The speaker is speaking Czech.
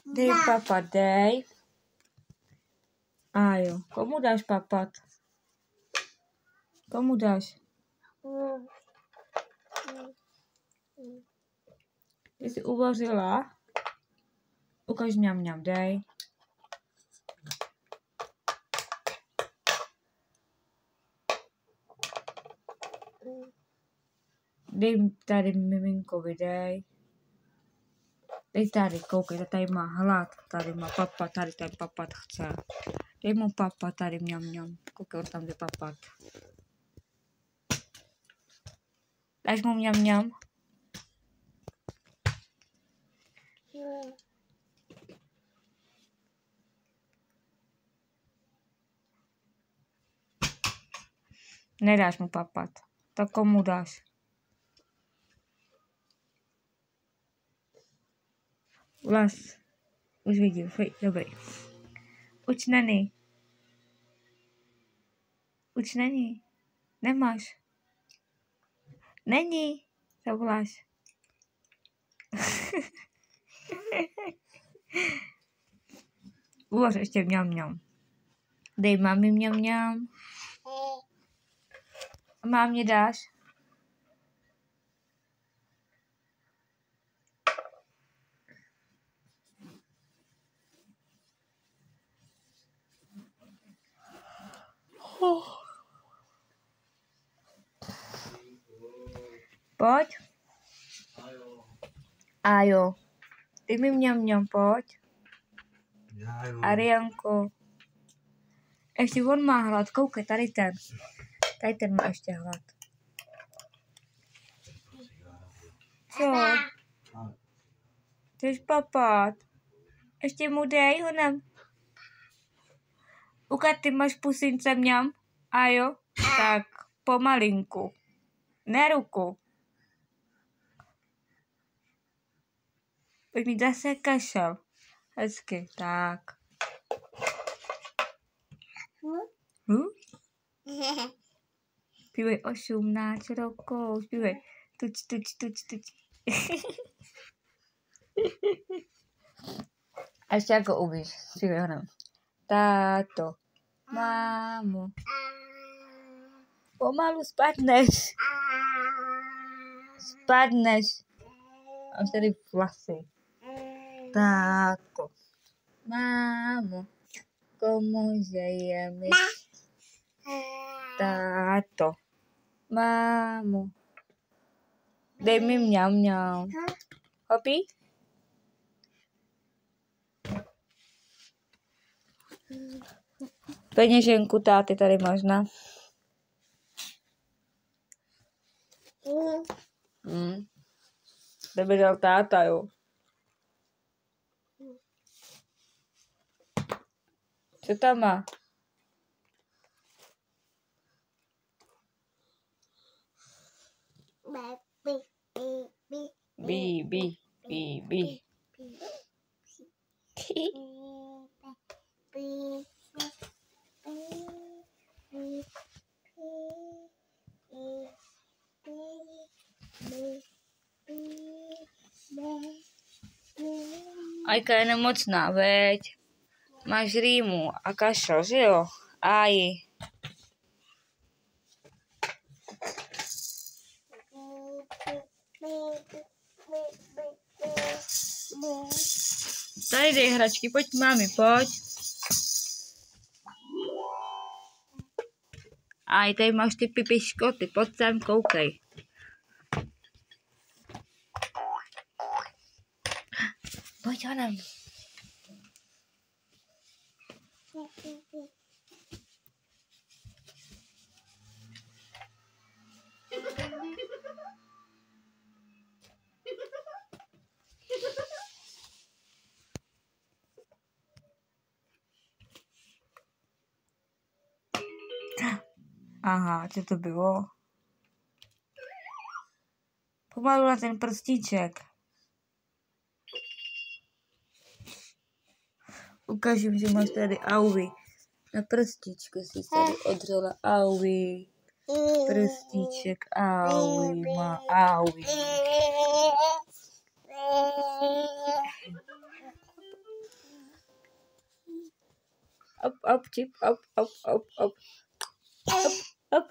Dej papat, dej. A jo, komu dáš papat? Komu dáš? Ty jsi uvařila? Ukaž mňam, dej. Dej tady miminkovi, dej. Dej tady, koukej, tady má hlad, tady má papat, tady ten papat chce. Dej mu papat, tady mňam. Koukej, on tam jde papat. Dáš mu mňam? Nedáš mu papat. Tak komu dáš? Vlas. Už vidím, dobrý. Uč není. Uč není. Nemáš. Není. Zavoláš. Uvař ještě mňam. Dej mami mňam. A mámě dáš? Pojď. Ajo. Ty mi mňam, pojď. Arianko. Ještě on má hlad, koukej, tady ten. Tady ten má ještě hlad. Co? Chceš papat? Ještě mu dej, honem. Ukaď, ty máš pusince mňam? A jo? Tak, pomalinku. Ne ruku. Pojď mi zase kašel. Hezky, tak. Zpívej 18 rokov. Zpívej tuč. A ještě jako umíš. Zpívej honem. Táto. Mámo. Pomalu spadneš. Mám tady vlasy. Táto. Mámo. Komu je mi? Táto. Mámo. Dej mi mňam. Hopí? Peněženku táty tady možná. Tebe dal táta, jo. Co tam má? Bí. Ajka je nemocná, veď. Máš rýmu a kašel, že jo? Aji. Tady dej hračky, pojď mami, pojď. Aj, tady máš ty pipiškoty, pojď sem, koukej. Pojď honem. Aha, co to bylo? Pomalu na ten prstíček. Ukážu, že máš tady aui. Na prstíčku si tady odřela aui. Prstíček aui, má aui. up, chip, up, up, up, up, up, up.